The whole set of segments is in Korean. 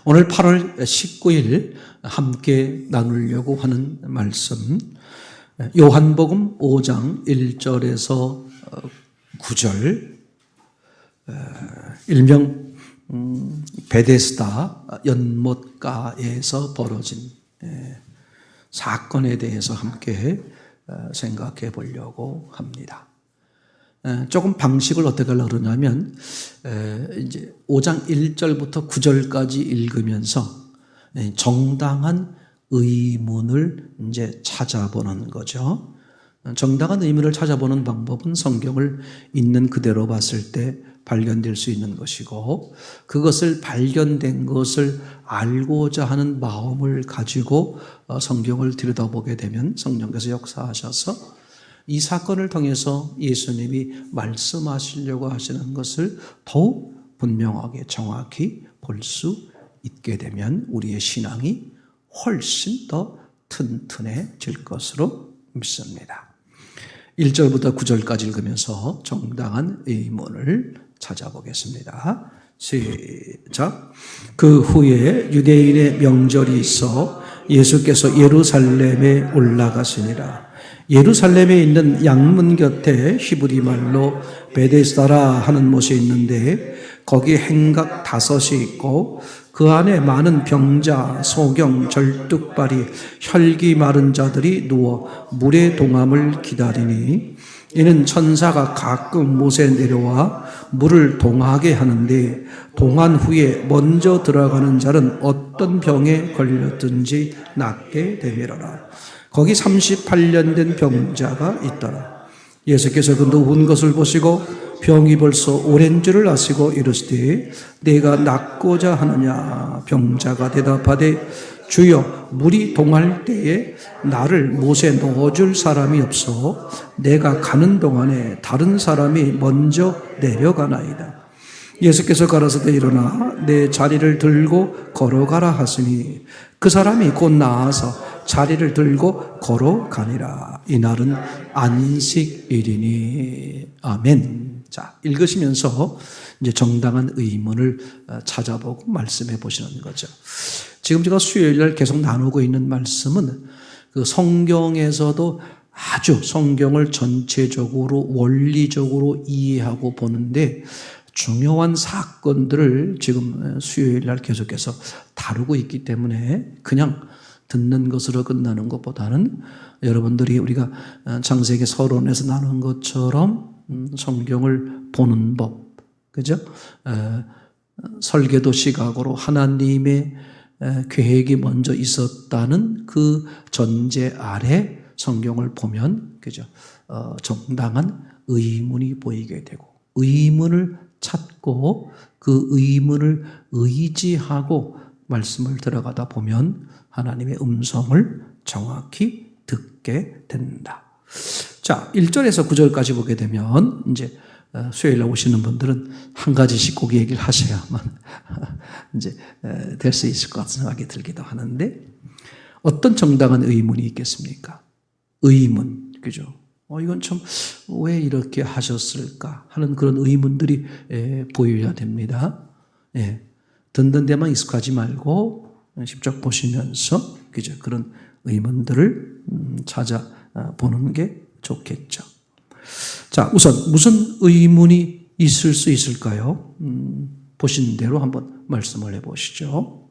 오늘 8월 19일 함께 나누려고 하는 말씀, 요한복음 5장 1절에서 9절, 일명 베데스다 연못가에서 벌어진 사건에 대해서 함께 생각해 보려고 합니다. 조금 방식을 어떻게 하려고 그러냐면, 이제 5장 1절부터 9절까지 읽으면서 정당한 의문을 이제 찾아보는 거죠. 정당한 의문을 찾아보는 방법은 성경을 있는 그대로 봤을 때 발견될 수 있는 것이고, 그것을 발견된 것을 알고자 하는 마음을 가지고 성경을 들여다보게 되면 성령께서 역사하셔서 이 사건을 통해서 예수님이 말씀하시려고 하시는 것을 더욱 분명하게 정확히 볼 수 있게 되면 우리의 신앙이 훨씬 더 튼튼해질 것으로 믿습니다. 1절부터 9절까지 읽으면서 정당한 의문을 찾아보겠습니다. 시작. 그 후에 유대인의 명절이 있어 예수께서 예루살렘에 올라가시니라. 예루살렘에 있는 양문 곁에 히브리 말로 베데스다라 하는 못이 있는데 거기 행각 5이 있고 그 안에 많은 병자, 소경, 절뚝발이, 혈기 마른 자들이 누워 물의 동함을 기다리니 이는 천사가 가끔 못에 내려와 물을 동하게 하는데 동한 후에 먼저 들어가는 자는 어떤 병에 걸렸든지 낫게 되밀어라. 거기 38년 된 병자가 있더라. 예수께서 그 누운 것을 보시고 병이 벌써 오랜 줄을 아시고 이르시되 내가 낫고자 하느냐. 병자가 대답하되 주여, 물이 동할 때에 나를 못에 넣어줄 사람이 없어 내가 가는 동안에 다른 사람이 먼저 내려가나이다. 예수께서 가라사대 일어나 내 자리를 들고 걸어가라 하시니 그 사람이 곧 나아서 자리를 들고 걸어가니라. 이날은 안식일이니. 아멘. 자, 읽으시면서 이제 정당한 의문을 찾아보고 말씀해 보시는 거죠. 지금 제가 수요일날 계속 나누고 있는 말씀은 그 성경에서도 아주 성경을 전체적으로 원리적으로 이해하고 보는데 중요한 사건들을 지금 수요일날 계속해서 다루고 있기 때문에 그냥 듣는 것으로 끝나는 것보다는 여러분들이 우리가 창세기 서론에서 나눈 것처럼 성경을 보는 법, 그죠? 설계도 시각으로 하나님의 계획이 먼저 있었다는 그 전제 아래 성경을 보면, 그죠? 정당한 의문이 보이게 되고, 의문을 찾고 그 의문을 의지하고 말씀을 들어가다 보면 하나님의 음성을 정확히 듣게 된다. 자, 1절에서 9절까지 보게 되면 이제 수요일에 오시는 분들은 한 가지씩 꼭 얘기를 하셔야만 이제 될 수 있을 것 같은 생각이 들기도 하는데, 어떤 정당한 의문이 있겠습니까? 의문, 그죠? 이건 참 왜 이렇게 하셨을까 하는 그런 의문들이 보여야 됩니다. 듣는 데만 익숙하지 말고 직접 보시면서, 그죠? 그런 의문들을 찾아보는 게 좋겠죠. 자, 우선 무슨 의문이 있을 수 있을까요? 보신 대로 한번 말씀을 해보시죠.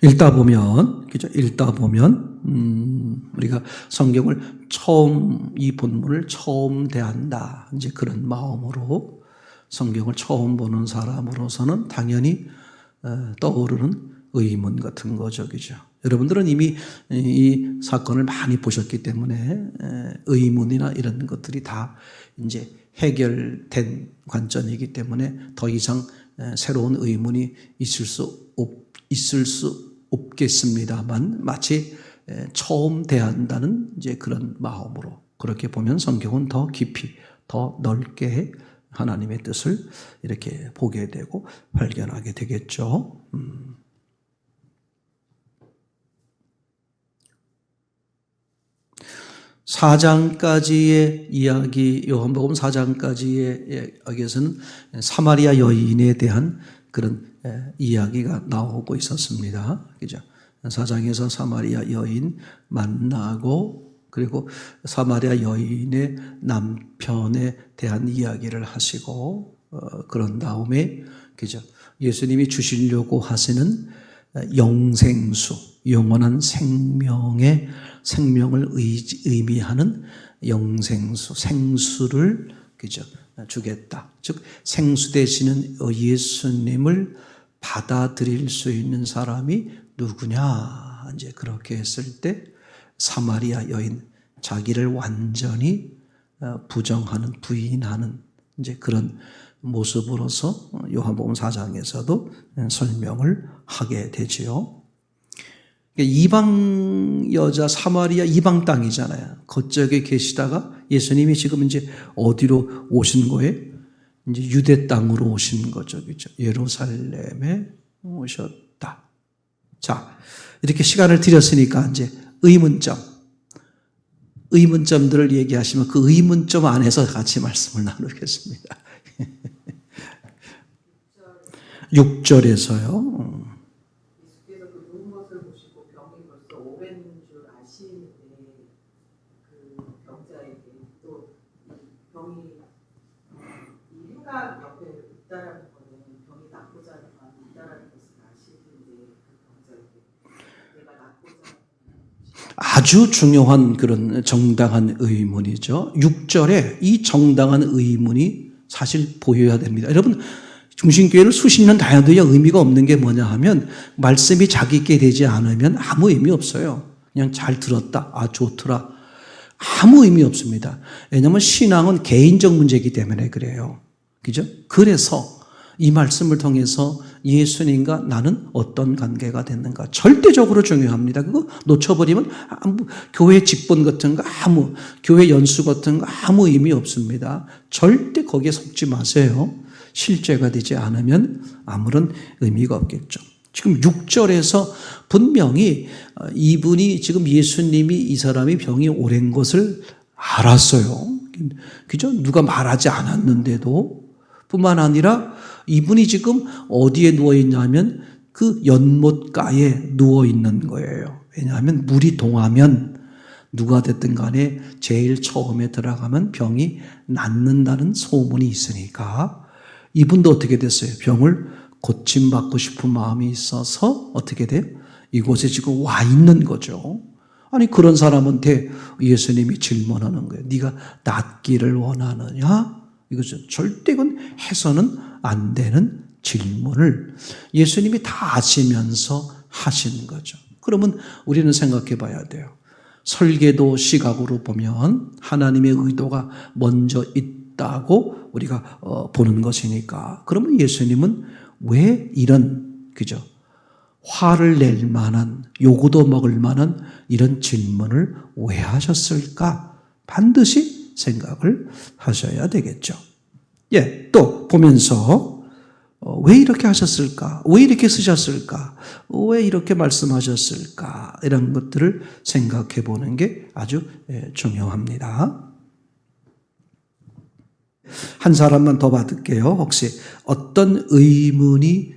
읽다 보면, 그죠? 읽다 보면, 우리가 성경을 이 본문을 처음 대한다. 이제 그런 마음으로 성경을 처음 보는 사람으로서는 당연히 떠오르는 의문 같은 거죠. 그죠? 여러분들은 이미 이 사건을 많이 보셨기 때문에 의문이나 이런 것들이 다 이제 해결된 관점이기 때문에 더 이상 새로운 의문이 있을 수 없겠습니다만, 마치 처음 대한다는 이제 그런 마음으로 그렇게 보면 성경은 더 깊이, 더 넓게 하나님의 뜻을 이렇게 보게 되고 발견하게 되겠죠. 4장까지의 이야기, 요한복음 4장까지의 이야기에서는 사마리아 여인에 대한 그런 이야기가 나오고 있었습니다. 그죠? 4장에서 사마리아 여인 만나고, 그리고 사마리아 여인의 남편에 대한 이야기를 하시고, 그런 다음에, 그죠? 예수님이 주시려고 하시는 영생수, 영원한 생명을 의미하는 영생수, 생수를, 그죠? 주겠다. 즉, 생수 되시는 예수님을 받아들일 수 있는 사람이 누구냐? 이제 그렇게 했을 때 사마리아 여인, 자기를 완전히 부인하는 이제 그런 모습으로서 요한복음 4장에서도 설명을 하게 되지요. 이방 여자, 사마리아 이방 땅이잖아요. 그쪽에 계시다가 예수님이 지금 이제 어디로 오신 거예요? 이제 유대 땅으로 오신 거죠. 그죠? 예루살렘에 오셨다. 자, 이렇게 시간을 들였으니까 이제 의문점들을 얘기하시면 그 의문점 안에서 같이 말씀을 나누겠습니다. 6절에서요. 예수께서 그 누운 것을 보시고 병이 벌써 500인 줄 아시는데 그 병자에게 또 병이 이 행각 옆에 있다라는 거는 병이 낫고자 하는 마음이 있다라는 것을 아시는데 그 병자에게 내가 낫고자 아주 중요한 그런 정당한 의문이죠. 6절에 이 정당한 의문이 사실 보여야 됩니다. 여러분, 중심교회를 수십 년 다녀도요 의미가 없는 게 뭐냐 하면 말씀이 자기께 되지 않으면 아무 의미 없어요. 그냥 잘 들었다. 아, 좋더라. 아무 의미 없습니다. 왜냐하면 신앙은 개인적 문제이기 때문에 그래요. 그죠? 그래서 이 말씀을 통해서 예수님과 나는 어떤 관계가 됐는가 절대적으로 중요합니다. 그거 놓쳐버리면 교회 직분 같은 거 교회 연수 같은 거 아무 의미 없습니다. 절대 거기에 속지 마세요. 실제가 되지 않으면 아무런 의미가 없겠죠. 지금 6절에서 분명히 이분이 지금 예수님이 이 사람이 병이 오랜 것을 알았어요. 그죠? 누가 말하지 않았는데도 뿐만 아니라 이분이 지금 어디에 누워있냐면 그 연못가에 누워있는 거예요. 왜냐하면 물이 동하면 누가 됐든 간에 제일 처음에 들어가면 병이 낫는다는 소문이 있으니까 이분도 어떻게 됐어요? 병을 고침받고 싶은 마음이 있어서 어떻게 돼요? 이곳에 지금 와 있는 거죠. 아니 그런 사람한테 예수님이 질문하는 거예요. 네가 낫기를 원하느냐? 이것은 절대 그건 해서는 안 되는 질문을 예수님이 다 아시면서 하신 거죠. 그러면 우리는 생각해 봐야 돼요. 설계도 시각으로 보면 하나님의 의도가 먼저 있다고 우리가 보는 것이니까. 그러면 예수님은 왜 이런, 그죠? 화를 낼 만한, 요구도 먹을 만한 이런 질문을 왜 하셨을까? 반드시 생각을 하셔야 되겠죠. 예, 또 보면서 왜 이렇게 하셨을까? 왜 이렇게 쓰셨을까? 왜 이렇게 말씀하셨을까? 이런 것들을 생각해 보는 게 아주 중요합니다. 한 사람만 더 받을게요. 혹시 어떤 의문이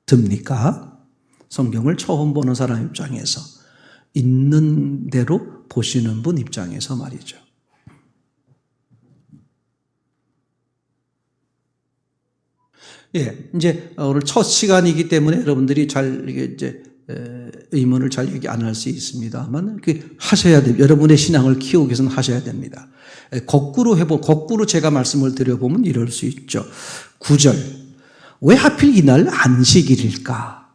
듭니까? 성경을 처음 보는 사람 입장에서, 있는 대로 보시는 분 입장에서 말이죠. 예, 이제 오늘 첫 시간이기 때문에 여러분들이 잘 이제 의문을 잘 얘기 안 할 수 있습니다만, 그 하셔야 됩니다. 여러분의 신앙을 키우기 위해서는 하셔야 됩니다. 거꾸로 제가 말씀을 드려보면 이럴 수 있죠. 9절. 왜 하필 이날 안식일일까?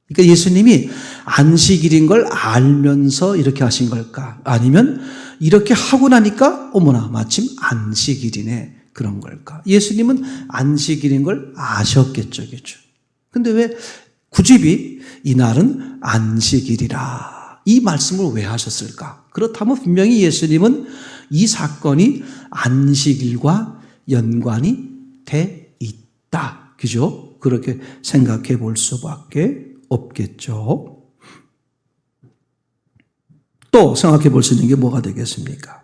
그러니까 예수님이 안식일인 걸 알면서 이렇게 하신 걸까? 아니면 이렇게 하고 나니까 어머나 마침 안식일이네. 그런 걸까? 예수님은 안식일인 걸 아셨겠죠. 근데 왜 구집이 이날은 안식일이라 이 말씀을 왜 하셨을까? 그렇다면 분명히 예수님은 이 사건이 안식일과 연관이 돼 있다. 그죠? 그렇게 생각해 볼 수밖에 없겠죠. 또 생각해 볼 수 있는 게 뭐가 되겠습니까?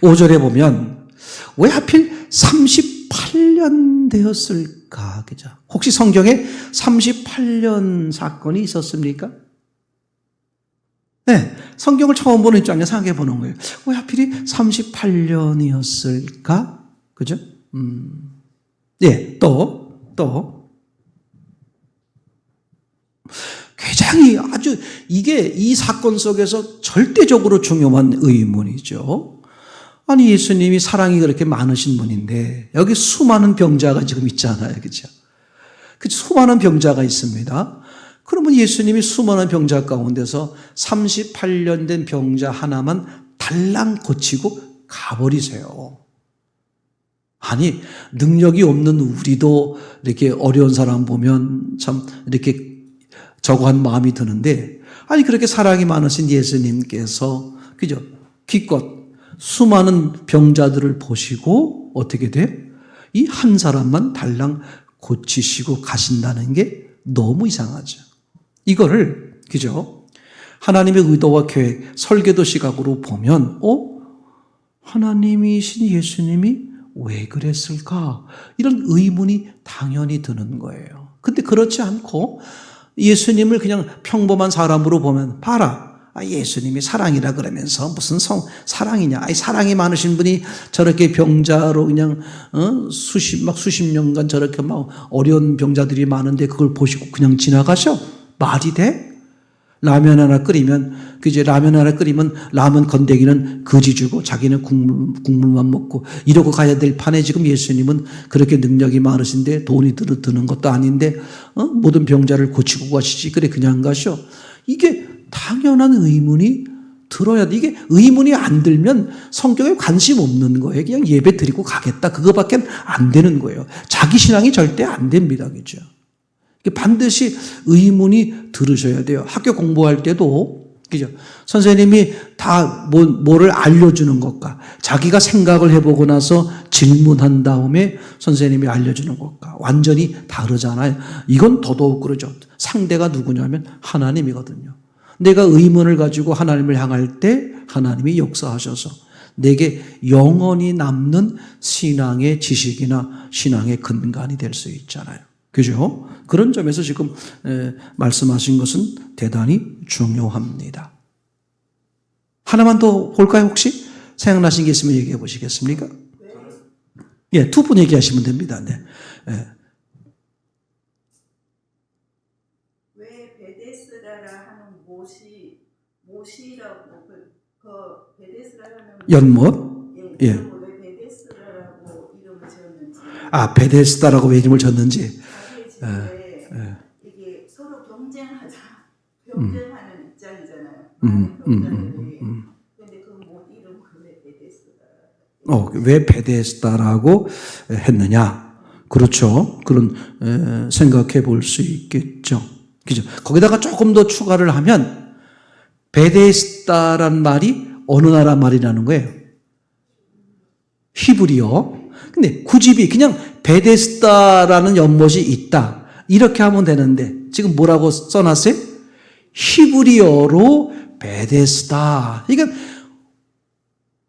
5절에 보면 왜 하필 38년 되었을까? 그죠? 혹시 성경에 38년 사건이 있었습니까? 네, 성경을 처음 보는 입장에서 생각해 보는 거예요. 왜 하필이 38년이었을까? 그죠? 예, 또. 굉장히 아주 이게 이 사건 속에서 절대적으로 중요한 의문이죠. 아니, 예수님이 사랑이 그렇게 많으신 분인데, 여기 수많은 병자가 지금 있잖아요. 그죠? 그 수많은 병자가 있습니다. 그러면 예수님이 수많은 병자 가운데서 38년 된 병자 하나만 달랑 고치고 가버리세요. 아니, 능력이 없는 우리도 이렇게 어려운 사람 보면 참 이렇게 저거한 마음이 드는데, 아니, 그렇게 사랑이 많으신 예수님께서, 그죠? 기껏 수많은 병자들을 보시고 어떻게 돼? 이 한 사람만 달랑 고치시고 가신다는 게 너무 이상하죠. 이거를, 그죠? 하나님의 의도와 계획, 설계도 시각으로 보면, 하나님이신 예수님이 왜 그랬을까? 이런 의문이 당연히 드는 거예요. 근데 그렇지 않고 예수님을 그냥 평범한 사람으로 보면, 봐라. 예수님이 사랑이라 그러면서 무슨 사랑이냐. 사랑이 많으신 분이 저렇게 병자로 그냥, 수십 년간 저렇게 막 어려운 병자들이 많은데 그걸 보시고 그냥 지나가셔? 말이 돼? 라면 하나 끓이면, 그제 라면 하나 끓이면 라면 건더기는 거지 주고 자기는 국물만 먹고 이러고 가야 될 판에 지금 예수님은 그렇게 능력이 많으신데 돈이 드는 것도 아닌데, 모든 병자를 고치고 가시지. 그래, 그냥 가셔. 이게 당연한 의문이 들어야 돼. 이게 의문이 안 들면 성경에 관심 없는 거예요. 그냥 예배 드리고 가겠다. 그거밖에 안 되는 거예요. 자기 신앙이 절대 안 됩니다. 그죠? 반드시 의문이 들으셔야 돼요. 학교 공부할 때도, 그죠? 선생님이 다 뭐를 알려주는 것과 자기가 생각을 해보고 나서 질문한 다음에 선생님이 알려주는 것과 완전히 다르잖아요. 이건 더더욱 그러죠. 상대가 누구냐면 하나님이거든요. 내가 의문을 가지고 하나님을 향할 때 하나님이 역사하셔서 내게 영원히 남는 신앙의 지식이나 신앙의 근간이 될 수 있잖아요. 그죠? 그런 점에서 지금 말씀하신 것은 대단히 중요합니다. 하나만 더 볼까요, 혹시? 생각나신 게 있으면 얘기해 보시겠습니까? 예, 두 분 얘기하시면 됩니다. 네. 예. 왜 베데스다라 하는 못이라고 베데스다라는 연못? 예. 왜 베데스다라고 이름을 지었는지. 베데스다라고 왜 이름을 졌는지. 자기의 집에 이게 서로 경쟁하는 입장이잖아요. 근데 그 못 이름을 왜 베데스다? 왜 베데스다라고 했느냐? 그렇죠. 그런 생각해 볼 수 있겠죠. 그죠? 거기다가 조금 더 추가를 하면 베데스다란 말이 어느 나라 말이라는 거예요? 히브리어. 근데 구집이 그냥 베데스다라는 연못이 있다. 이렇게 하면 되는데 지금 뭐라고 써놨어요? 히브리어로 베데스다. 그러니까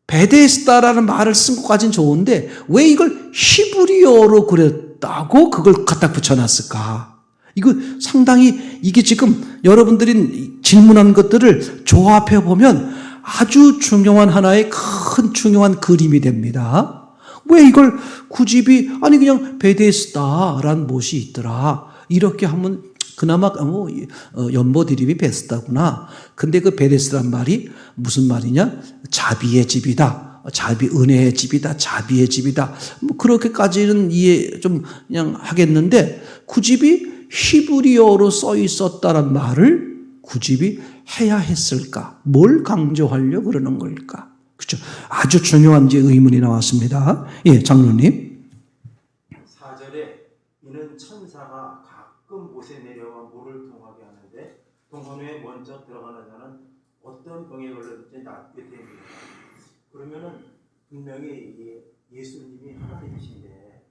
베데스다라는 말을 쓴 것까지는 좋은데 왜 이걸 히브리어로 그랬다고 그걸 갖다 붙여놨을까? 이거 상당히 이게 지금 여러분들이 질문한 것들을 조합해 보면 아주 중요한 하나의 큰 중요한 그림이 됩니다. 왜 이걸 구집이 그냥 베데스다라는 못이 있더라. 이렇게 하면 그나마 연못 이름이 베스다구나. 근데 그 베데스다란 말이 무슨 말이냐? 자비의 집이다. 은혜의 집이다. 자비의 집이다. 그렇게까지는 이해 좀 그냥 하겠는데 구집이 히브리어로 써 있었다란 말을 구집이 해야 했을까? 뭘 강조하려고 그러는 걸까? 그렇죠. 아주 중요한 이제 의문이 나왔습니다. 예, 장로님. 4절에 이는 천사가 가끔 못에 내려와 물을 통하게 하는데 동선 후에 먼저 들어가는 자는 어떤 병에 걸렸든지 낫게 됩니다. 그러면은 분명히 예수님이 하나님이신데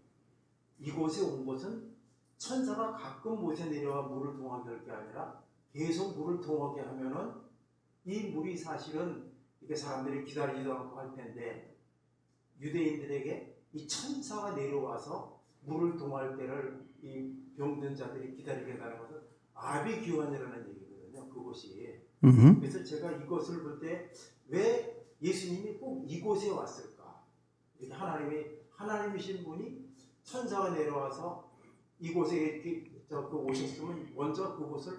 이곳에 온 것은 천사가 가끔 못에 내려와 물을 통하게 할 게 아니라 계속 물을 통하게 하면은 이 물이 사실은 이게 사람들이 기다리지도 않고 할 텐데 유대인들에게 이 천사가 내려와서 물을 통할 때를 이 병든 자들이 기다리게 하는 것은 아비규환이라는 얘기거든요. 그곳이. 그래서 제가 이것을 볼 때 왜 예수님이 꼭 이곳에 왔을까? 이렇게 하나님이신 분이 천사가 내려와서 이곳에 이렇게 오셨으면 먼저 그곳을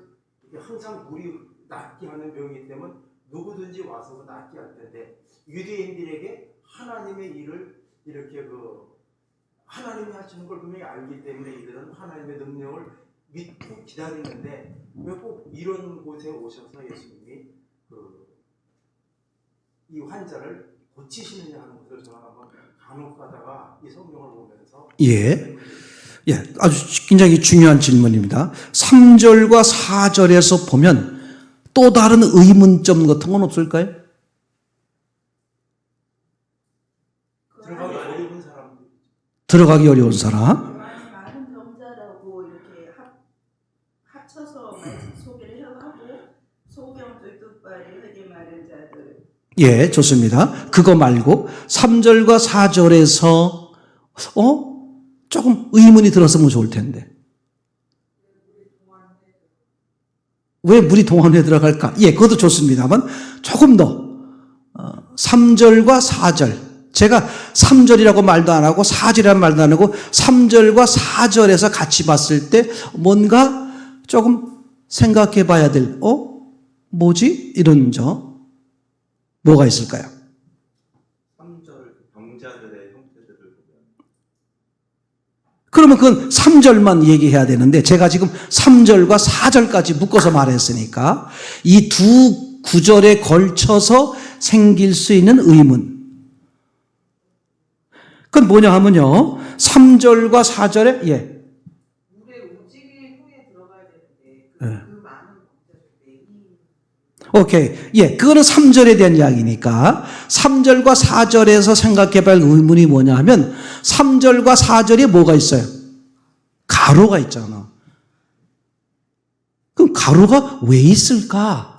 항상 물이 낫게 하는 병이기 때문에 누구든지 와서 낫게 할 텐데 유대인들에게 하나님의 일을 이렇게 하나님이 하시는 걸 분명히 알기 때문에 이들은 하나님의 능력을 믿고 기다리는데 왜 꼭 이런 곳에 오셔서 예수님이 이 환자를 고치시느냐 하는 것을 저는 한번 간혹 가다가 이 성경을 보면서 예, 아주 굉장히 중요한 질문입니다. 3절과 4절에서 보면 또 다른 의문점 같은 건 없을까요? 들어가기 어려운 사람들. 들어가기 어려운 사람. 많은 병자라고 이렇게 합쳐서 소개를 하고 소경도 뜻발이 하게 마른 자들. 예, 좋습니다. 그거 말고 3절과 4절에서 조금 의문이 들었으면 좋을 텐데. 왜 물이 동안에 들어갈까? 예, 그것도 좋습니다만 조금 더 3절과 4절. 제가 3절이라고 말도 안 하고 4절이라는 말도 안 하고 3절과 4절에서 같이 봤을 때 뭔가 조금 생각해 봐야 될 뭐지? 이런 뭐가 있을까요? 3절 병자들의 형태들을 보면 그러면 그건 3절만 얘기해야 되는데 제가 지금 3절과 4절까지 묶어서 말했으니까 이 두 구절에 걸쳐서 생길 수 있는 의문. 그건 뭐냐 하면요. 3절과 4절에 물에 움직일 후에 들어가야 되는데 네. 그 많은 병자들 오케이. 그거는 3절에 대한 이야기니까 3절과 4절에서 생각해 볼 의문이 뭐냐 하면 3절과 4절에 뭐가 있어요? 가로가 있잖아. 그럼 가로가 왜 있을까?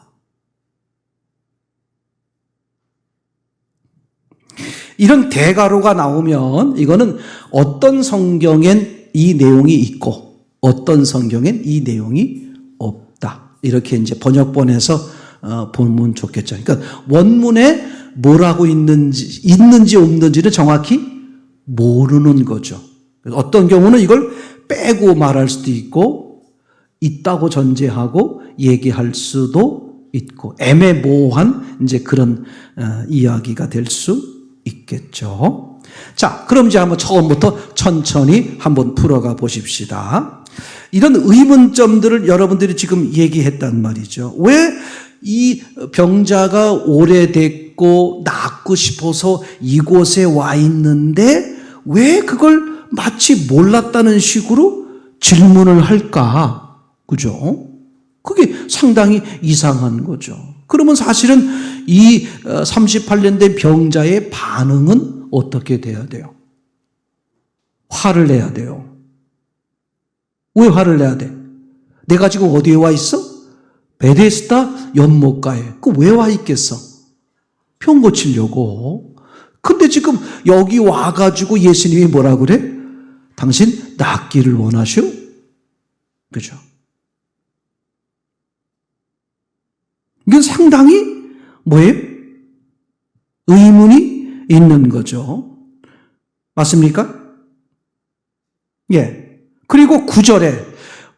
이런 대가로가 나오면 이거는 어떤 성경엔 이 내용이 있고 어떤 성경엔 이 내용이 없다. 이렇게 이제 번역본에서 보면 좋겠죠. 그러니까 원문에 뭐라고 있는지 없는지를 정확히 모르는 거죠. 어떤 경우는 이걸 빼고 말할 수도 있고 있다고 전제하고 얘기할 수도 있고 애매모호한 이제 그런 이야기가 될 수 있겠죠. 자, 그럼 이제 한번 처음부터 천천히 한번 풀어가 보십시다. 이런 의문점들을 여러분들이 지금 얘기했단 말이죠. 왜 이 병자가 오래됐고 낫고 싶어서 이곳에 와 있는데 왜 그걸 마치 몰랐다는 식으로 질문을 할까? 그죠? 그게 상당히 이상한 거죠. 그러면 사실은 이 38년 된 병자의 반응은 어떻게 돼야 돼요? 화를 내야 돼요. 왜 화를 내야 돼? 내가 지금 어디에 와 있어? 베데스다 연못가에. 그 왜 와 있겠어? 병 고치려고. 근데 지금 여기 와가지고 예수님이 뭐라 그래? 당신 낫기를 원하시오? 그죠? 이건 상당히 뭐예요? 의문이 있는 거죠. 맞습니까? 예. 그리고 9절에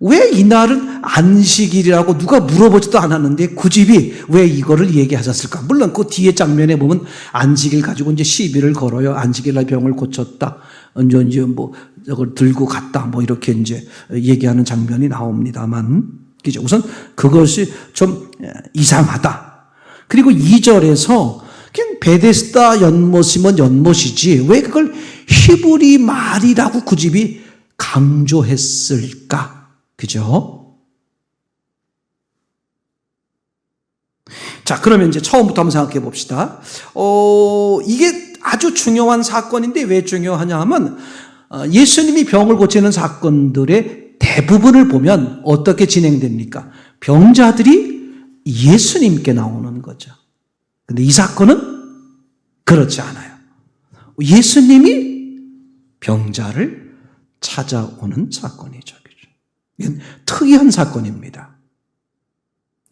왜 이날은 안식일이라고 누가 물어보지도 않았는데 굳이 왜 이거를 얘기하셨을까? 물론 그 뒤에 장면에 보면 안식일 가지고 이제 시비를 걸어요. 안식일날 병을 고쳤다. 언제 뭐 저걸 들고 갔다. 뭐 이렇게 이제 얘기하는 장면이 나옵니다만, 그죠? 우선 그것이 좀 이상하다. 그리고 2절에서 그냥 베데스다 연못이면 연못이지 왜 그걸 히브리 말이라고 굳이 강조했을까? 그죠? 자, 그러면 이제 처음부터 한번 생각해 봅시다. 이게 아주 중요한 사건인데 왜 중요하냐 하면 예수님이 병을 고치는 사건들의 대부분을 보면 어떻게 진행됩니까? 병자들이 예수님께 나오는 거죠. 근데 이 사건은 그렇지 않아요. 예수님이 병자를 찾아오는 사건이죠. 이건 특이한 사건입니다.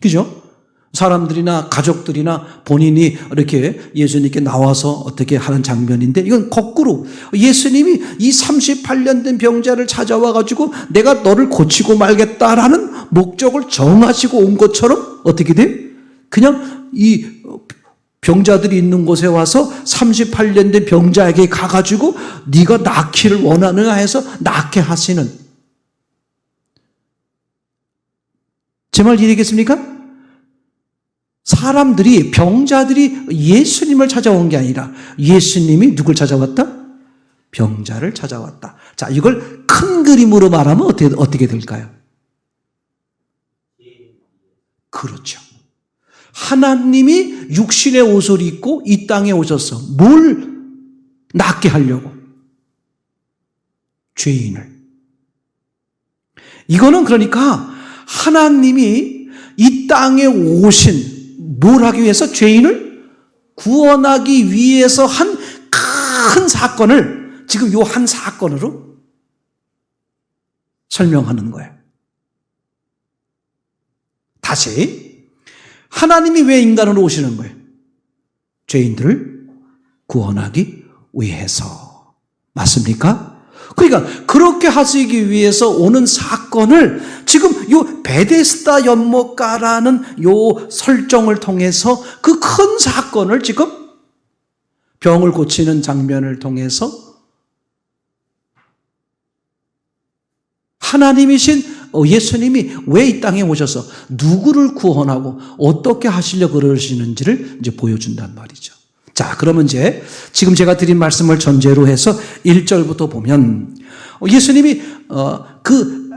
그죠? 사람들이나 가족들이나 본인이 이렇게 예수님께 나와서 어떻게 하는 장면인데 이건 거꾸로 예수님이 이 38년 된 병자를 찾아와 가지고 내가 너를 고치고 말겠다라는 목적을 정하시고 온 것처럼 어떻게 돼? 그냥 이 병자들이 있는 곳에 와서 38년 된 병자에게 가가지고 네가 낫기를 원하느냐 해서 낫게 하시는, 제 말 이해되겠습니까? 사람들이, 병자들이 예수님을 찾아온 게 아니라 예수님이 누굴 찾아왔다? 병자를 찾아왔다. 자, 이걸 큰 그림으로 말하면 어떻게 될까요? 그렇죠. 하나님이 육신의 옷을 입고 이 땅에 오셔서 뭘 낫게 하려고? 죄인을. 이거는 그러니까 하나님이 이 땅에 오신, 뭘 하기 위해서? 죄인을 구원하기 위해서 한 큰 사건을 지금 요 한 사건으로 설명하는 거예요. 다시, 하나님이 왜 인간으로 오시는 거예요? 죄인들을 구원하기 위해서. 맞습니까? 그러니까 그렇게 하시기 위해서 오는 사건을 지금 요 베데스다 연못가라는 요 설정을 통해서 그 큰 사건을 지금 병을 고치는 장면을 통해서 하나님이신 예수님이 왜 이 땅에 오셔서 누구를 구원하고 어떻게 하시려고 그러시는지를 이제 보여준단 말이죠. 자, 그러면 이제 지금 제가 드린 말씀을 전제로 해서 1절부터 보면 예수님이 그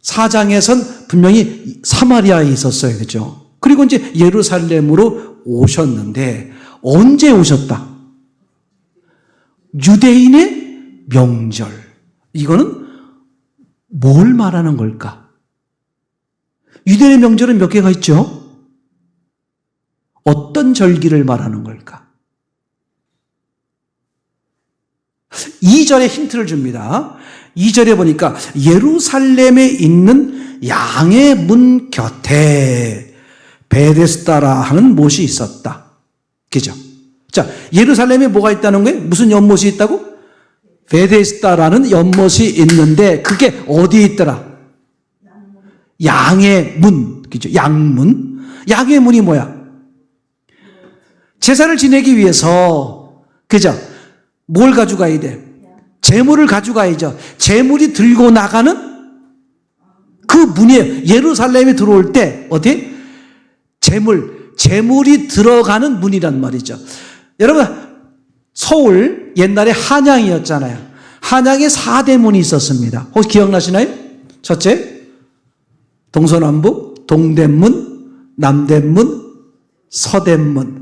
4장에선 분명히 사마리아에 있었어요. 그죠? 그리고 이제 예루살렘으로 오셨는데 언제 오셨다? 유대인의 명절. 이거는 뭘 말하는 걸까? 유대인의 명절은 몇 개가 있죠? 어떤 절기를 말하는 걸까? 2절에 힌트를 줍니다. 2절에 보니까 예루살렘에 있는 양의 문 곁에 베데스다라 하는 못이 있었다. 그죠? 자, 예루살렘에 뭐가 있다는 거예요? 무슨 연못이 있다고? 베데스다라는 연못이 있는데 그게 어디에 있더라? 양의 문. 그죠? 양문. 양의 문이 뭐야? 제사를 지내기 위해서, 그죠? 뭘 가져가야 돼? 제물을 가져가야죠. 제물이 들고 나가는 그 문이에요. 예루살렘에 들어올 때 어디? 제물이 들어가는 문이란 말이죠. 여러분, 서울 옛날에 한양이었잖아요. 한양에 4대 문이 있었습니다. 혹시 기억나시나요? 첫째, 동서남북, 동대문, 남대문, 서대문.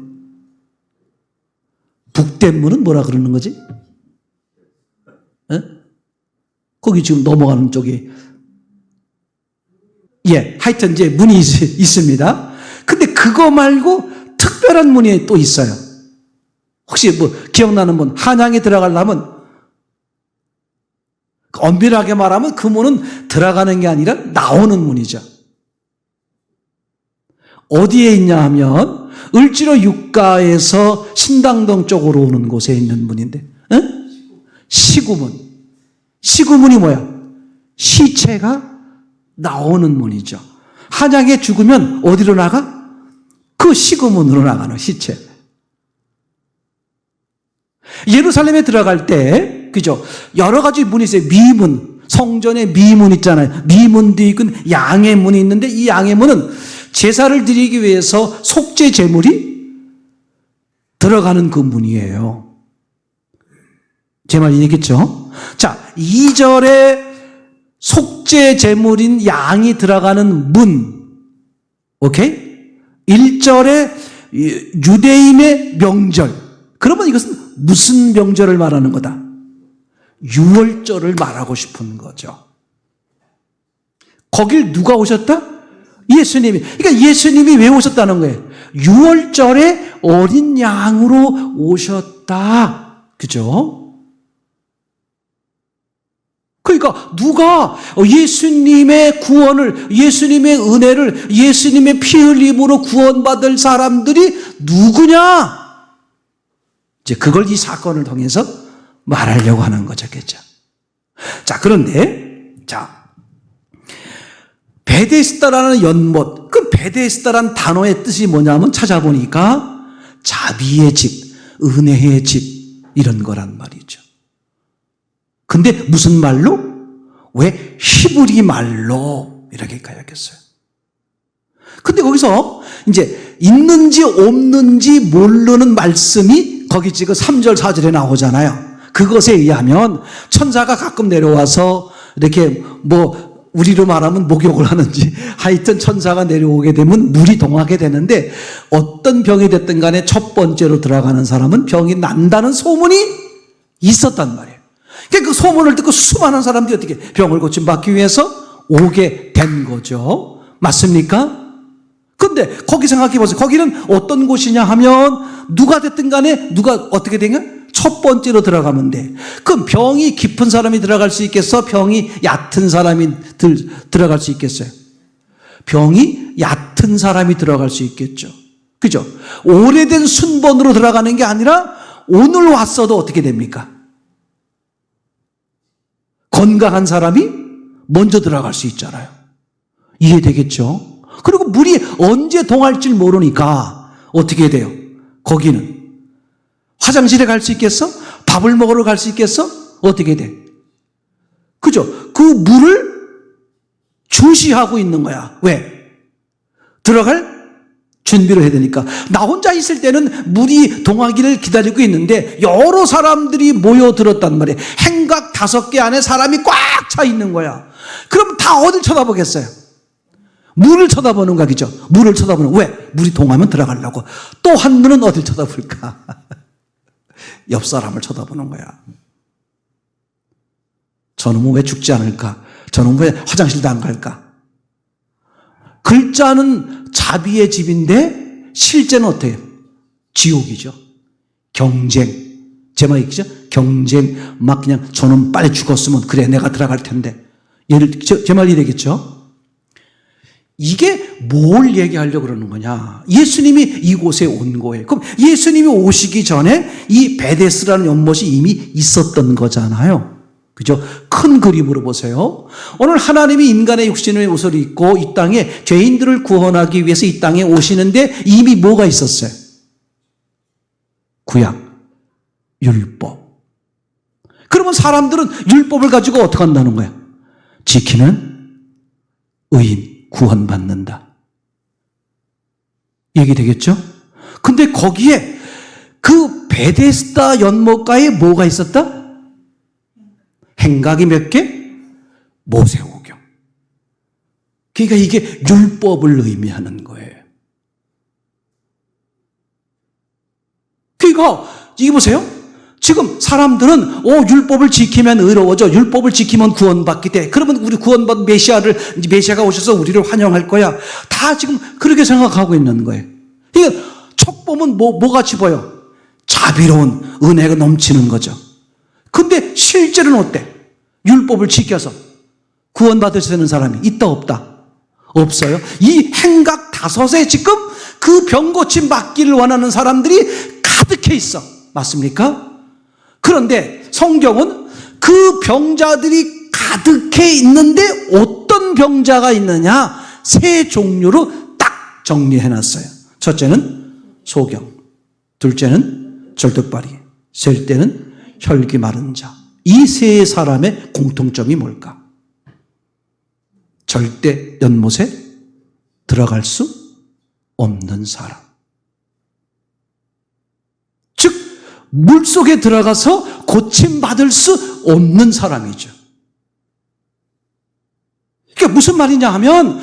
북대문은 뭐라 그러는 거지? 에? 거기 지금 넘어가는 쪽이. 예, 하여튼 이제 문이 있습니다. 근데 그거 말고 특별한 문이 또 있어요. 혹시 뭐 기억나는 문? 한양에 들어가려면 엄밀하게 말하면 그 문은 들어가는 게 아니라 나오는 문이죠. 어디에 있냐 하면 을지로 육가에서 신당동 쪽으로 오는 곳에 있는 문인데, 시구문. 시구문이 뭐야? 시체가 나오는 문이죠. 한양에 죽으면 어디로 나가? 그 시구문으로 나가는 시체. 예루살렘에 들어갈 때, 그죠? 여러 가지 문이 있어요. 미문. 성전에 미문 있잖아요. 미문도 있고 양의 문이 있는데 이 양의 문은 제사를 드리기 위해서 속죄 제물이 들어가는 그 문이에요. 제 말 이해겠죠? 자, 2절에 속죄 제물인 양이 들어가는 문. 오케이? 1절에 유대인의 명절. 그러면 이것은 무슨 명절을 말하는 거다? 유월절을 말하고 싶은 거죠. 거길 누가 오셨다? 예수님이. 그러니까 예수님이 왜 오셨다는 거예요? 6월절에 어린 양으로 오셨다. 그죠? 그러니까 누가 예수님의 구원을, 예수님의 은혜를, 예수님의 피 흘림으로 구원받을 사람들이 누구냐? 이제 그걸 이 사건을 통해서 말하려고 하는 거죠. 그죠? 자, 그런데, 자, 베데스다라는 연못, 그 베데스다라는 단어의 뜻이 뭐냐면 찾아보니까 자비의 집, 은혜의 집, 이런 거란 말이죠. 근데 무슨 말로? 왜 히브리 말로 이렇게 가야겠어요. 근데 거기서 이제 있는지 없는지 모르는 말씀이 거기 지금 3절 4절에 나오잖아요. 그것에 의하면 천사가 가끔 내려와서 이렇게 뭐 우리로 말하면 목욕을 하는지 하여튼 천사가 내려오게 되면 물이 동하게 되는데 어떤 병이 됐든 간에 첫 번째로 들어가는 사람은 병이 난다는 소문이 있었단 말이에요. 그러니까 그 소문을 듣고 수많은 사람들이 어떻게 병을 고침받기 위해서 오게 된 거죠. 맞습니까? 근데 거기 생각해 보세요. 거기는 어떤 곳이냐 하면 누가 됐든 간에 누가 어떻게 되냐? 첫 번째로 들어가면 돼. 그럼 병이 깊은 사람이 들어갈 수 있겠어? 병이 얕은 사람이 들어갈 수 있겠어요? 병이 얕은 사람이 들어갈 수 있겠죠. 그죠? 오래된 순번으로 들어가는 게 아니라 오늘 왔어도 어떻게 됩니까? 건강한 사람이 먼저 들어갈 수 있잖아요. 이해되겠죠? 그리고 물이 언제 동할지 모르니까 어떻게 돼요? 거기는 화장실에 갈 수 있겠어? 밥을 먹으러 갈 수 있겠어? 어떻게 돼? 그죠? 그 물을 주시하고 있는 거야. 왜? 들어갈 준비를 해야 되니까. 나 혼자 있을 때는 물이 동하기를 기다리고 있는데 여러 사람들이 모여들었단 말이에요. 행각 5개 안에 사람이 꽉 차 있는 거야. 그럼 다 어딜 쳐다보겠어요? 물을 쳐다보는 거죠. 물을 쳐다보는. 왜? 물이 동하면 들어가려고. 또 한 눈은 어딜 쳐다볼까? 옆 사람을 쳐다보는 거야. 저놈은 왜 죽지 않을까? 저놈은 왜 화장실도 안 갈까? 글자는 자비의 집인데 실제는 어때요? 지옥이죠. 경쟁. 제 말 있죠? 경쟁. 막 그냥 저놈 빨리 죽었으면 그래 내가 들어갈 텐데. 제 말이 되겠죠? 이게 뭘 얘기하려고 그러는 거냐? 예수님이 이곳에 온 거예요. 그럼 예수님이 오시기 전에 이 베데스라는 연못이 이미 있었던 거잖아요. 그죠? 큰 그림으로 보세요. 오늘 하나님이 인간의 육신의 옷을 입고 이 땅에 죄인들을 구원하기 위해서 이 땅에 오시는데 이미 뭐가 있었어요? 구약, 율법. 그러면 사람들은 율법을 가지고 어떻게 한다는 거야? 지키면 의인, 구원받는다. 얘기되겠죠? 근데 거기에 그 베데스다 연못가에 뭐가 있었다? 행각이 몇 개? 모세오경. 그러니까 이게 율법을 의미하는 거예요. 그러니까 이게 보세요. 지금 사람들은 율법을 지키면 의로워져. 율법을 지키면 구원받게 돼. 그러면 우리 구원받은 메시아가 오셔서 우리를 환영할 거야. 다 지금 그렇게 생각하고 있는 거예요. 이게 척 보면 뭐같이 보여? 자비로운 은혜가 넘치는 거죠. 근데 실제로는 어때? 율법을 지켜서 구원받을 수 있는 사람이 있다 없다? 없어요. 이 행각 5에 지금 그 병 고침 받기를 원하는 사람들이 가득해 있어. 맞습니까? 그런데 성경은 그 병자들이 가득해 있는데 어떤 병자가 있느냐? 3 종류로 딱 정리해놨어요. 첫째는 소경, 둘째는 절뚝발이, 셋째는 혈기 마른 자. 이 3 사람의 공통점이 뭘까? 절대 연못에 들어갈 수 없는 사람. 즉 물속에 들어가서 고침받을 수 없는 사람이죠. 그러니까 무슨 말이냐 하면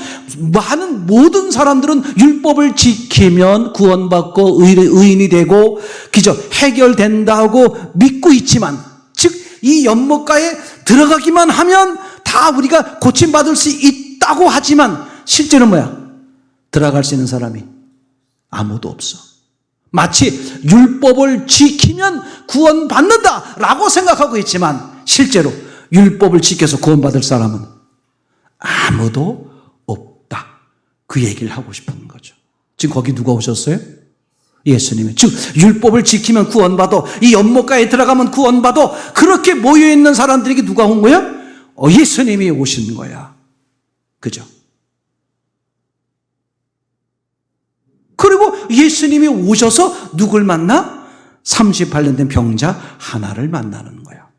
모든 사람들은 율법을 지키면 구원받고 의인이 되고 그죠? 해결된다고 믿고 있지만 즉 이 연못가에 들어가기만 하면 다 우리가 고침받을 수 있다고 하지만 실제는 뭐야? 들어갈 수 있는 사람이 아무도 없어. 마치 율법을 지키면 구원받는다라고 생각하고 있지만 실제로 율법을 지켜서 구원받을 사람은 아무도 없다. 그 얘기를 하고 싶은 거죠. 지금 거기 누가 오셨어요? 예수님이. 즉 율법을 지키면 구원받아, 이 연못가에 들어가면 구원받아, 그렇게 모여있는 사람들에게 누가 온 거야? 예수님이 오신 거야. 그죠? 그리고 예수님이 오셔서 누굴 만나? 38년 된 병자 하나를 만나는 거야.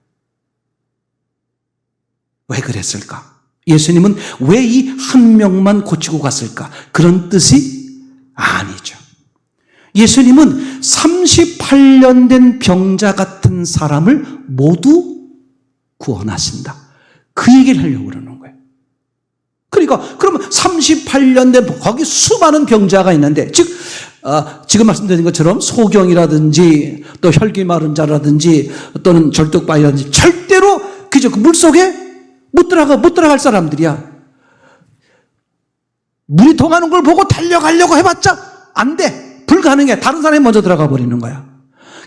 왜 그랬을까? 예수님은 왜 이 한 명만 고치고 갔을까? 그런 뜻이 아니죠. 예수님은 38년 된 병자 같은 사람을 모두 구원하신다. 그 얘기를 하려고 그러는 거예요. 그러니까 그러면 38년 된 거기 수많은 병자가 있는데, 즉 지금 말씀드린 것처럼 소경이라든지 또 혈기 마른 자라든지 또는 절뚝바위라든지 절대로 그저 그 물속에 못 들어갈 사람들이야. 물이 통하는 걸 보고 달려가려고 해봤자 안 돼. 불가능해. 다른 사람이 먼저 들어가 버리는 거야.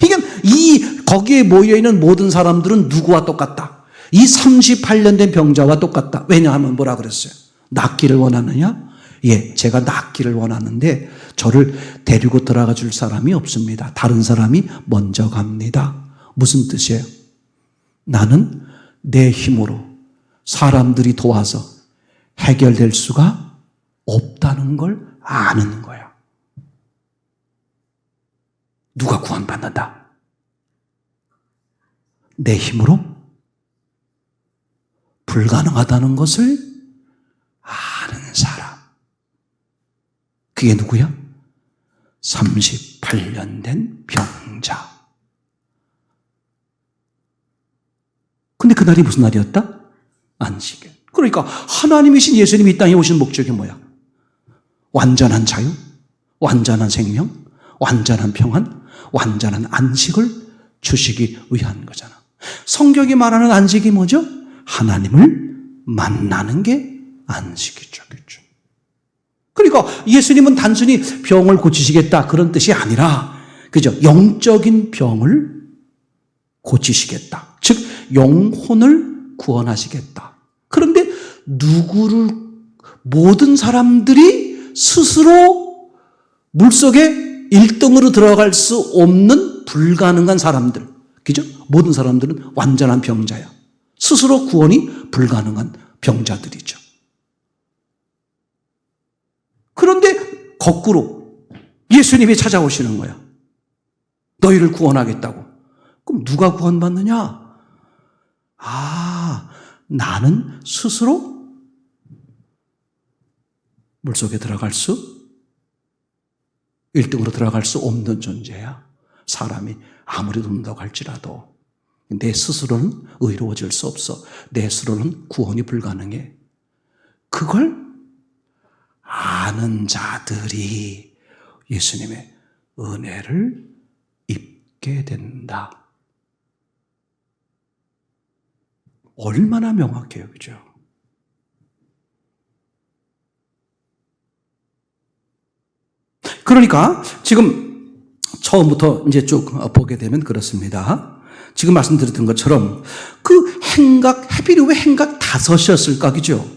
그러니까 거기에 모여있는 모든 사람들은 누구와 똑같다? 이 38년 된 병자와 똑같다. 왜냐하면 뭐라 그랬어요? 낫기를 원하느냐? 예, 제가 낫기를 원하는데 저를 데리고 들어가 줄 사람이 없습니다. 다른 사람이 먼저 갑니다. 무슨 뜻이에요? 나는 내 힘으로 사람들이 도와서 해결될 수가 없다는 걸 아는 거야. 누가 구원받는다? 내 힘으로 불가능하다는 것을 아는 사람. 그게 누구야? 38년 된 병자. 근데 그날이 무슨 날이었다? 안식일. 그러니까 하나님이신 예수님이 이 땅에 오신 목적이 뭐야? 완전한 자유, 완전한 생명, 완전한 평안, 완전한 안식을 주시기 위한 거잖아. 성경이 말하는 안식이 뭐죠? 하나님을 만나는 게 안식이죠. 그렇죠? 그러니까 예수님은 단순히 병을 고치시겠다 그런 뜻이 아니라, 그죠? 영적인 병을 고치시겠다. 즉 영혼을 구원하시겠다. 그런데 모든 사람들이 스스로 물속에 1등으로 들어갈 수 없는 불가능한 사람들. 그죠? 모든 사람들은 완전한 병자야. 스스로 구원이 불가능한 병자들이죠. 그런데 거꾸로 예수님이 찾아오시는 거야. 너희를 구원하겠다고. 그럼 누가 구원받느냐? 나는 스스로 물속에 1등으로 들어갈 수 없는 존재야. 사람이 아무리 돈다고 할지라도 내 스스로는 의로워질 수 없어. 내 스스로는 구원이 불가능해. 그걸 아는 자들이 예수님의 은혜를 입게 된다. 얼마나 명확해요. 그죠? 그러니까 지금 처음부터 이제 쭉 보게 되면 그렇습니다. 지금 말씀드렸던 것처럼 그 하필이 왜 행각 5이었을까? 그죠?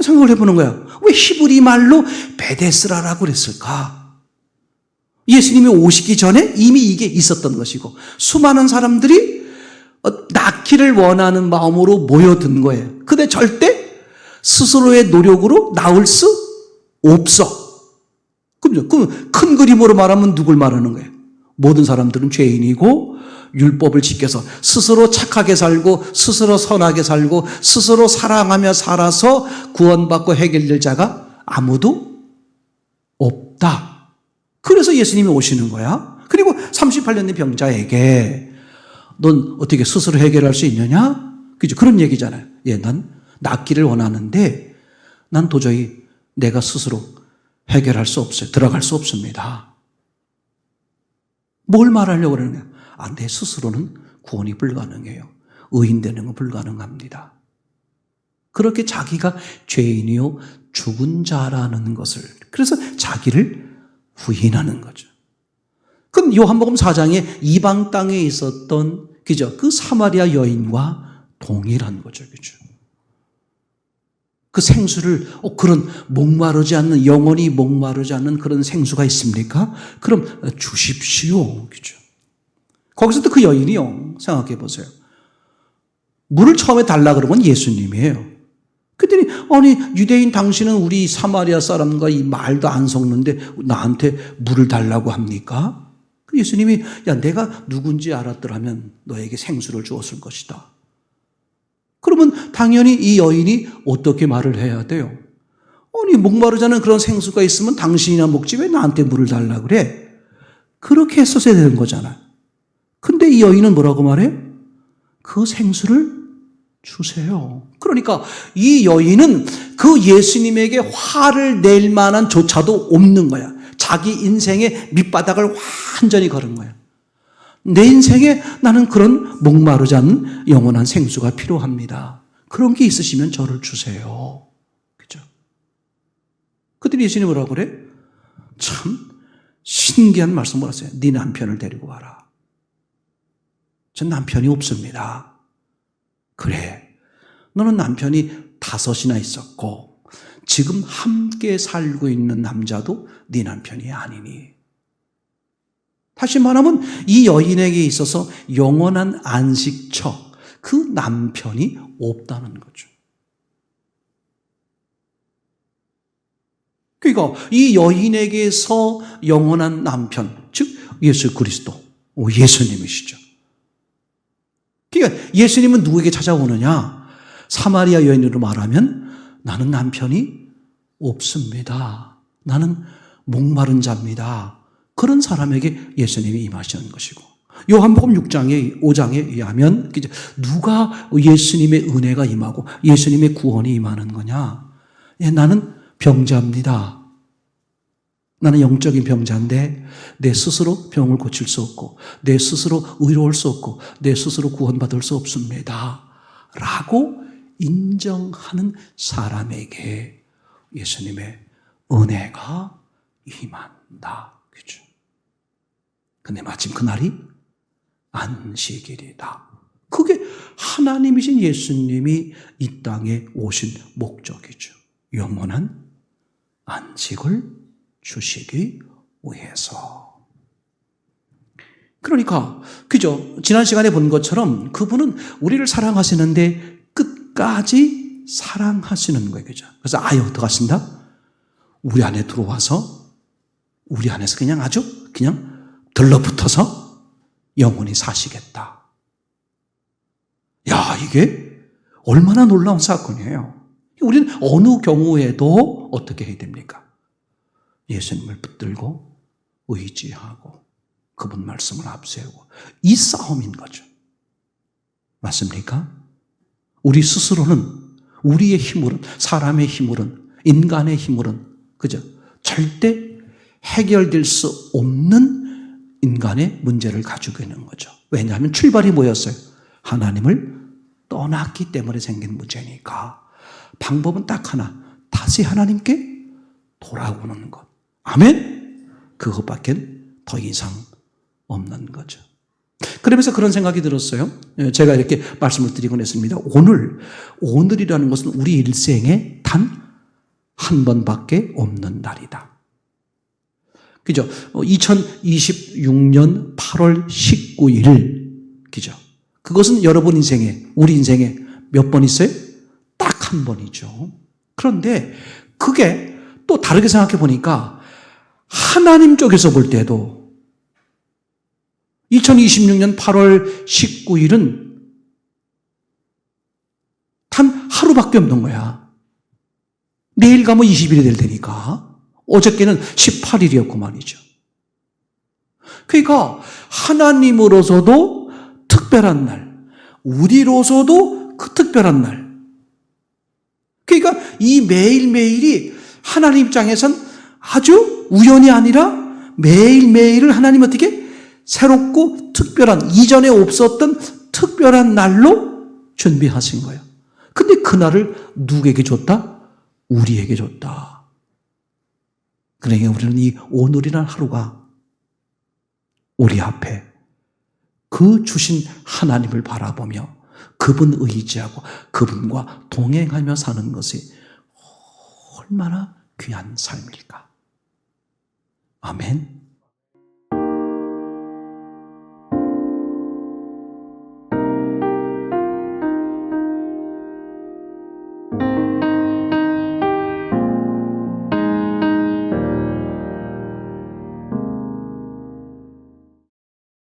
생각을 해보는 거야. 왜 히브리 말로 베데스라라고 그랬을까? 예수님이 오시기 전에 이미 이게 있었던 것이고 수많은 사람들이 낳기를 원하는 마음으로 모여든 거예요. 근데 절대 스스로의 노력으로 낳을 수 없어. 그럼 큰 그림으로 말하면 누굴 말하는 거예요? 모든 사람들은 죄인이고 율법을 지켜서 스스로 착하게 살고 스스로 선하게 살고 스스로 사랑하며 살아서 구원받고 해결될 자가 아무도 없다. 그래서 예수님이 오시는 거야. 그리고 38년 된 병자에게 넌 어떻게 스스로 해결할 수 있느냐? 그죠? 그런 얘기잖아요. 예, 난 낫기를 원하는데 난 도저히 내가 스스로 해결할 수 없어요. 들어갈 수 없습니다. 뭘 말하려고 그러느냐? 내 스스로는 구원이 불가능해요. 의인되는 건 불가능합니다. 그렇게 자기가 죄인이요 죽은 자라는 것을, 그래서 자기를 부인하는 거죠. 그럼 요한복음 4장에 이방 땅에 있었던 그죠? 그 사마리아 여인과 동일한 거죠. 그죠? 그 생수를 그런 목마르지 않는, 영원히 목마르지 않는 그런 생수가 있습니까? 그럼 주십시오. 그죠? 거기서 또 그 여인이요. 생각해 보세요. 물을 처음에 달라 그런 건 예수님이에요. 그랬더니 아니 유대인 당신은 우리 사마리아 사람과 이 말도 안 섞는데 나한테 물을 달라고 합니까? 예수님이 야 내가 누군지 알았더라면 너에게 생수를 주었을 것이다. 그러면 당연히 이 여인이 어떻게 말을 해야 돼요? 아니 목마르지 않은 그런 생수가 있으면 당신이나 먹지 왜 나한테 물을 달라 그래? 그렇게 했었어야 되는 거잖아요. 근데 이 여인은 뭐라고 말해? 그 생수를 주세요. 그러니까 이 여인은 그 예수님에게 화를 낼 만한 조차도 없는 거야. 자기 인생의 밑바닥을 완전히 걸은 거야. 내 인생에 나는 그런 목마르지 않는 영원한 생수가 필요합니다. 그런 게 있으시면 저를 주세요. 그죠? 그들이 예수님이 뭐라고 그래? 참 신기한 말씀을 하세요. 네 남편을 데리고 와라. 전 남편이 없습니다. 그래. 너는 남편이 5이나 있었고 지금 함께 살고 있는 남자도 네 남편이 아니니. 다시 말하면 이 여인에게 있어서 영원한 안식처, 그 남편이 없다는 거죠. 그러니까 이 여인에게서 영원한 남편, 즉 예수 그리스도, 예수님이시죠. 그러니까 예수님은 누구에게 찾아오느냐? 사마리아 여인으로 말하면 나는 남편이 없습니다. 나는 목마른 자입니다. 그런 사람에게 예수님이 임하시는 것이고, 요한복음 5장에 의하면 누가 예수님의 은혜가 임하고 예수님의 구원이 임하는 거냐? 나는 병자입니다. 나는 영적인 병자인데 내 스스로 병을 고칠 수 없고 내 스스로 의로울 수 없고 내 스스로 구원받을 수 없습니다. 라고 인정하는 사람에게 예수님의 은혜가 임한다. 그죠? 근데 마침 그날이 안식일이다. 그게 하나님이신 예수님이 이 땅에 오신 목적이죠. 영원한 안식을 주시기 위해서. 그러니까 그죠? 지난 시간에 본 것처럼 그분은 우리를 사랑하시는데 끝까지 사랑하시는 거예요. 그죠? 그래서 아예 어떡하신다? 우리 안에 들어와서 우리 안에서 그냥 아주 그냥 들러붙어서 영원히 사시겠다. 야, 이게 얼마나 놀라운 사건이에요. 우리는 어느 경우에도 어떻게 해야 됩니까? 예수님을 붙들고 의지하고 그분 말씀을 앞세우고 이 싸움인 거죠. 맞습니까? 우리 스스로는 우리의 힘으로는 사람의 힘으로는 인간의 힘으로는 그죠? 절대 해결될 수 없는 인간의 문제를 가지고 있는 거죠. 왜냐하면 출발이 뭐였어요? 하나님을 떠났기 때문에 생긴 문제니까. 방법은 딱 하나. 다시 하나님께 돌아오는 것. 아멘? 그것밖에 더 이상 없는 거죠. 그러면서 그런 생각이 들었어요. 제가 이렇게 말씀을 드리곤 했습니다. 오늘이라는 것은 우리 일생에 단 한 번밖에 없는 날이다. 그죠? 2026년 8월 19일. 그죠? 그것은 여러분 인생에, 우리 인생에 몇 번 있어요? 딱 한 번이죠. 그런데 그게 또 다르게 생각해 보니까 하나님 쪽에서 볼 때도 2026년 8월 19일은 단 하루밖에 없는 거야. 내일 가면 20일이 될 테니까. 어저께는 18일이었고 말이죠. 그러니까 하나님으로서도 특별한 날, 우리로서도 그 특별한 날. 그러니까 이 매일매일이 하나님 입장에선 아주 우연이 아니라 매일매일을 하나님 어떻게 새롭고 특별한, 이전에 없었던 특별한 날로 준비하신 거예요. 근데 그 날을 누구에게 줬다? 우리에게 줬다. 그러니까 우리는 이 오늘이라는 하루가 우리 앞에 그 주신 하나님을 바라보며 그분 의지하고 그분과 동행하며 사는 것이 얼마나 귀한 삶일까. 아멘.